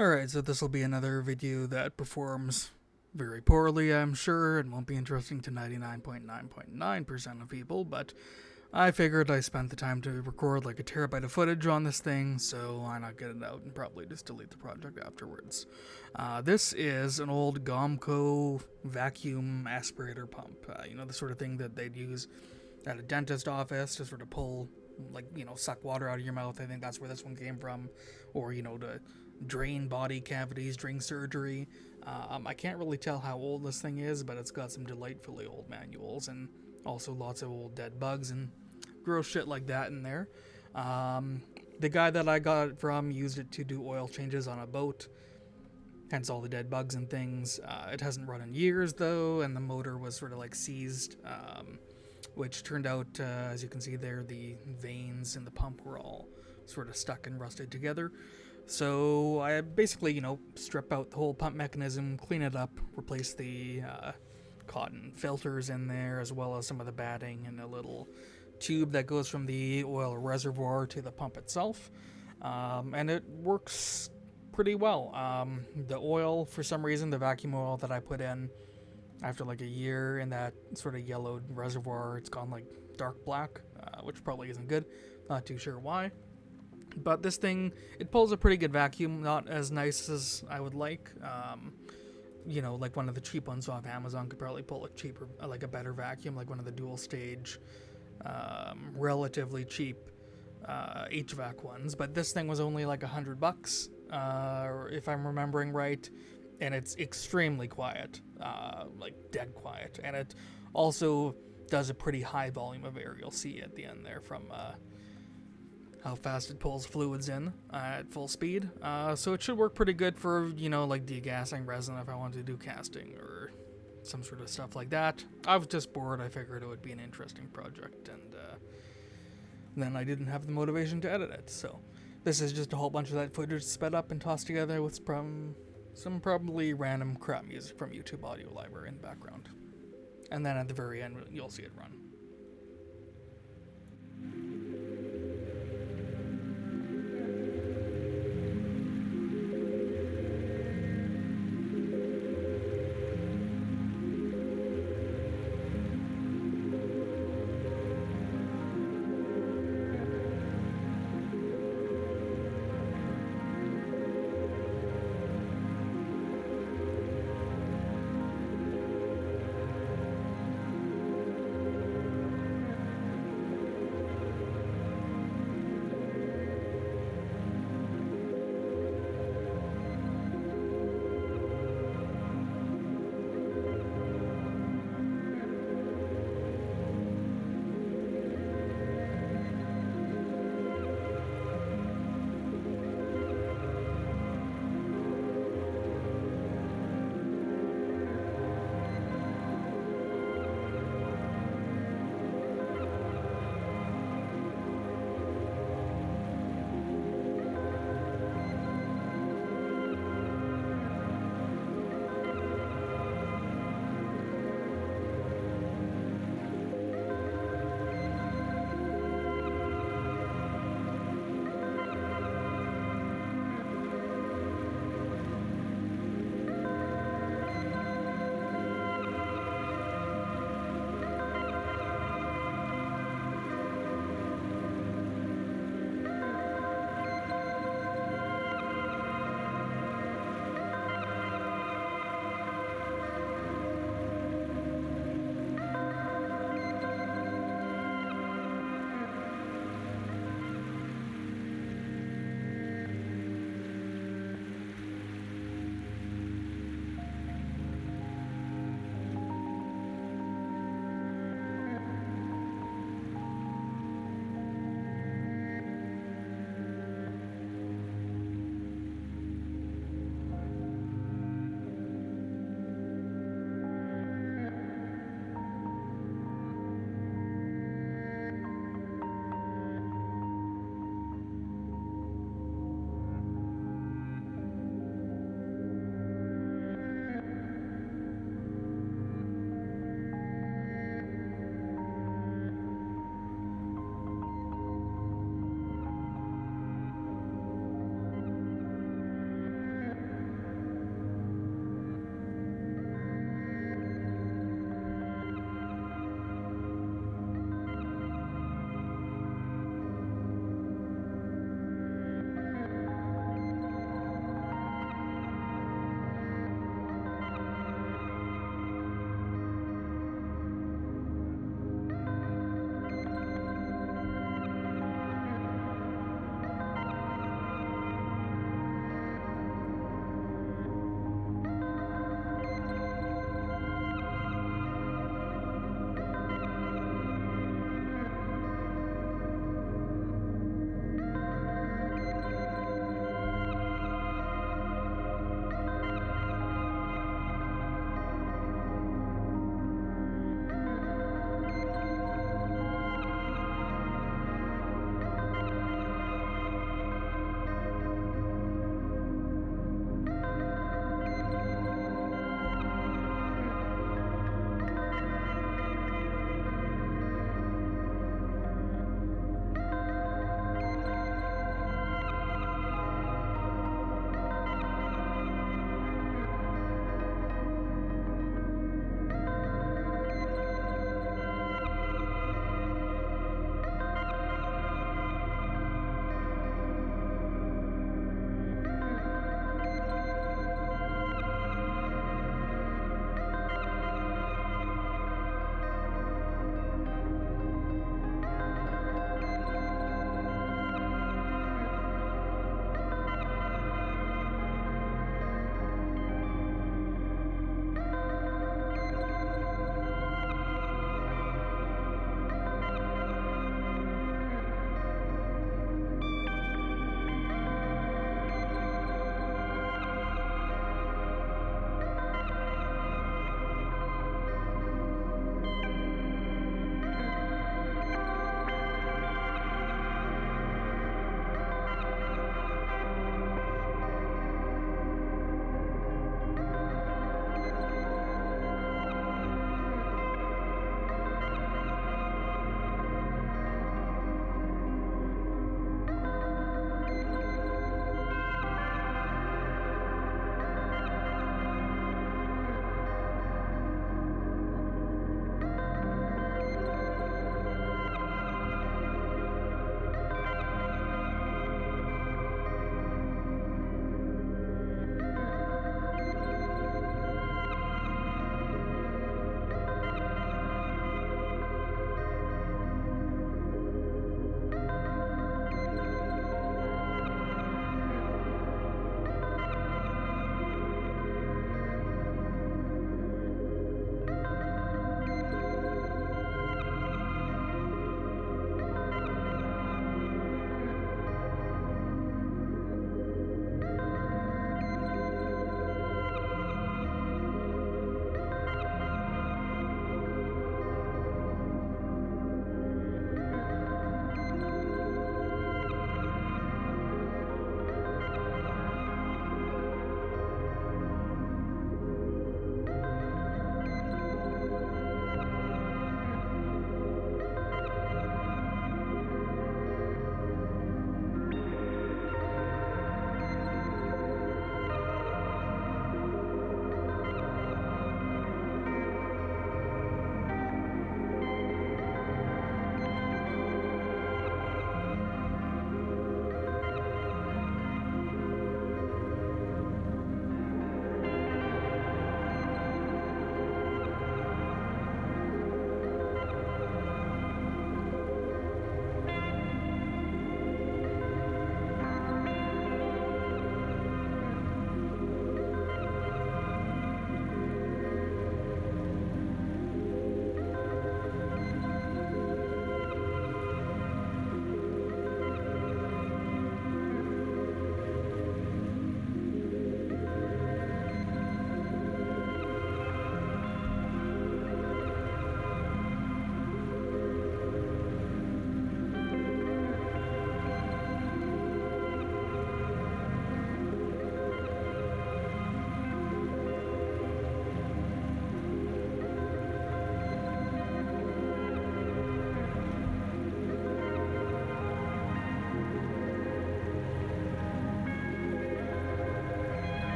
Alright, so this will be another video that performs very poorly, I'm sure, and won't be interesting to 99.9% of people, but I figured I spent the time to record like a terabyte of footage on this thing, so why not get it out and probably just delete the project afterwards. This is an old GOMCO vacuum aspirator pump, the sort of thing that they'd use at a dentist office to sort of pull, suck water out of your mouth. I think that's where this one came from, or, to drain body cavities during surgery. I can't really tell how old this thing is, but it's got some delightfully old manuals and also lots of old dead bugs and gross shit like that in there. The guy that I got it from used it to do oil changes on a boat, hence all the dead bugs and things. It hasn't run in years though, and the motor was sort of like seized, which turned out, as you can see there, the veins in the pump were all sort of stuck and rusted together. So I basically, strip out the whole pump mechanism, clean it up, replace the cotton filters in there, as well as some of the batting and a little tube that goes from the oil reservoir to the pump itself. And it works pretty well. The oil, for some reason, the vacuum oil that I put in after like a year in that sort of yellowed reservoir, it's gone like dark black, which probably isn't good. Not too sure why. But this thing, it pulls a pretty good vacuum, not as nice as I would like. Like one of the cheap ones off Amazon could probably pull a better vacuum, like one of the dual stage, relatively cheap HVAC ones. But this thing was only like $100, if I'm remembering right, and it's extremely quiet, like dead quiet, and it also does a pretty high volume of air. You'll see at the end there from how fast it pulls fluids in at full speed. So it should work pretty good for, like degassing resin if I wanted to do casting or some sort of stuff like that. I was just bored. I figured it would be an interesting project, and then I didn't have the motivation to edit it. So this is just a whole bunch of that footage sped up and tossed together with some probably random crap music from YouTube Audio Library in the background. And then at the very end, you'll see it run.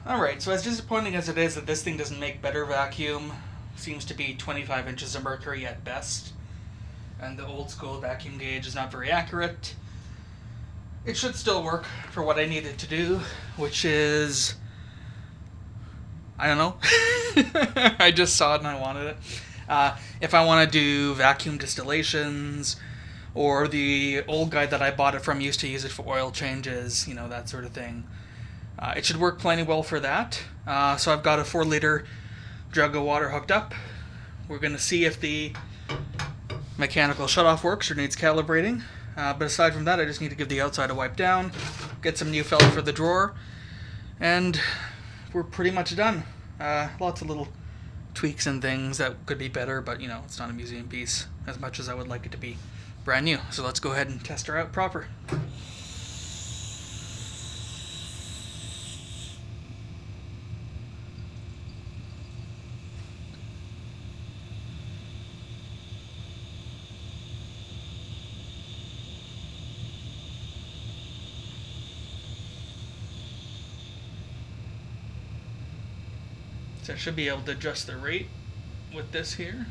Alright, so as disappointing as it is that this thing doesn't make better vacuum, seems to be 25 inches of mercury at best, and the old school vacuum gauge is not very accurate, it should still work for what I need it to do, which is... I don't know. I just saw it and I wanted it. If I want to do vacuum distillations, or the old guy that I bought it from used to use it for oil changes, you know, that sort of thing. It should work plenty well for that. So I've got a 4-liter jug of water hooked up. We're going to see if the mechanical shutoff works or needs calibrating. But aside from that, I just need to give the outside a wipe down, get some new felt for the drawer, and we're pretty much done. Lots of little tweaks and things that could be better, but you know, it's not a museum piece as much as I would like it to be brand new. So let's go ahead and test her out proper. So I should be able to adjust the rate with this here.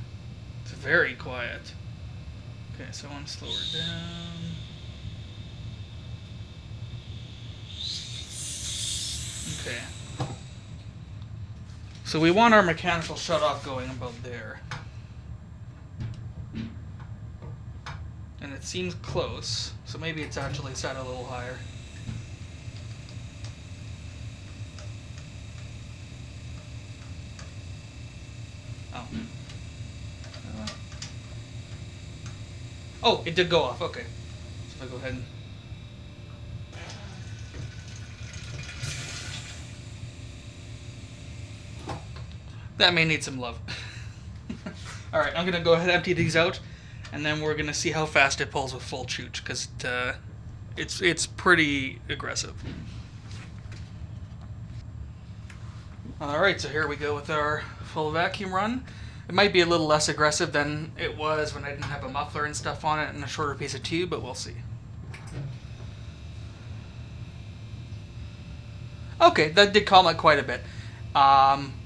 It's very quiet. Okay, so I want to slow her down. Okay. So we want our mechanical shutoff going about there. And it seems close, so maybe it's actually set a little higher. Oh, it did go off. Okay. So if I go ahead and... That may need some love. Alright, I'm going to go ahead and empty these out, and then we're going to see how fast it pulls with full chooch, because it's pretty aggressive. Alright, so here we go with our full vacuum run. It might be a little less aggressive than it was when I didn't have a muffler and stuff on it and a shorter piece of tube, but we'll see. Okay, that did calm it quite a bit.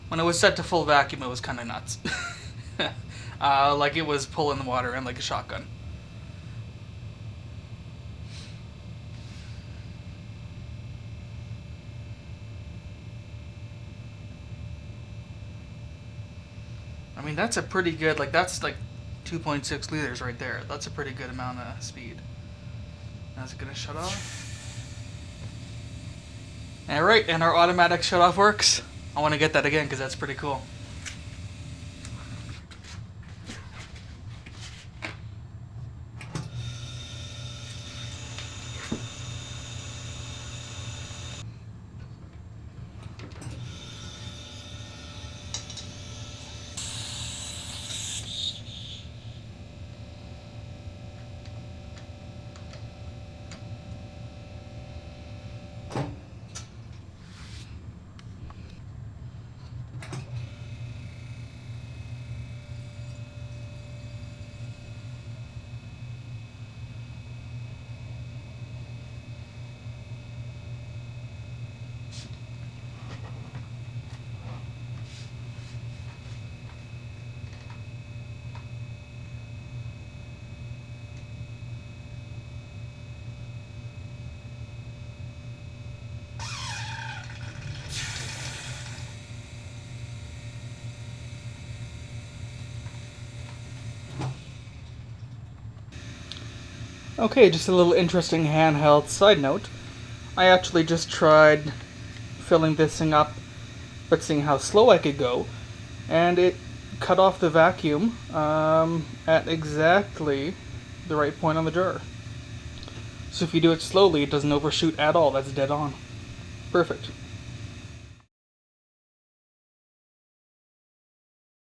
When it was set to full vacuum, it was kind of nuts. Like it was pulling the water in like a shotgun. I mean, that's a pretty good, like, that's like 2.6 liters right there. That's a pretty good amount of speed. Now is it going to shut off? Alright, and our automatic shutoff works. I want to get that again because that's pretty cool. Okay, just a little interesting handheld side note. I actually just tried filling this thing up, but seeing how slow I could go, and it cut off the vacuum at exactly the right point on the jar. So if you do it slowly, it doesn't overshoot at all. That's dead on. Perfect.